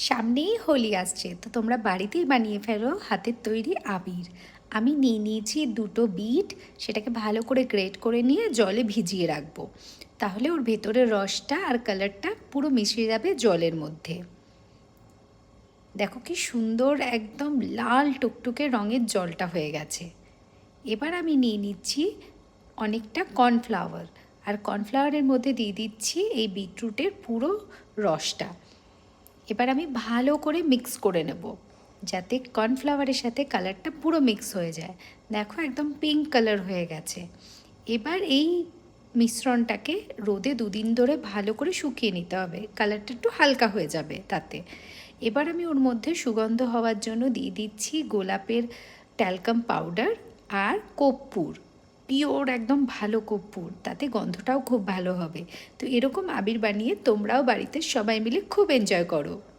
সামনেই হোলি আসছে, তো তোমরা বাড়িতেই বানিয়ে ফেলো হাতের তৈরি আবির। আমি নিয়ে নিয়েছি দুটো বিট, সেটাকে ভালো করে গ্রেট করে নিয়ে জলে ভিজিয়ে রাখবো। তাহলে ওর ভেতরের রসটা আর কালারটা পুরো মিশে যাবে জলের মধ্যে। দেখো কি সুন্দর একদম লাল টুকটুকে রঙের জলটা হয়ে গেছে। এবার আমি নিয়ে নিচ্ছি অনেকটা কর্নফ্লাওয়ার, আর কর্নফ্লাওয়ারের মধ্যে দিয়ে দিচ্ছি এই বিটরুটের পুরো রসটা। এবার আমি ভালো করে মিক্স করে নেব, যাতে কর্নফ্লাওয়ারের সাথে কালারটা পুরো মিক্স হয়ে যায়। দেখো একদম পিঙ্ক কালার হয়ে গেছে। এবার এই মিশ্রণটাকে রোদে দুদিন ধরে ভালো করে শুকিয়ে নিতে হবে, কালারটা একটু হালকা হয়ে যাবে তাতে। এবার আমি ওর মধ্যে সুগন্ধ হওয়ার জন্য দিয়ে দিচ্ছি গোলাপের ট্যালকাম পাউডার আর কর্পূর, পিওর একদম ভালো কর্পূর, তাতে গন্ধটাও খুব ভালো হবে। তো এরকম আবির বানিয়ে তোমরাও বাড়িতে সবাই মিলে খুব এনজয় করো।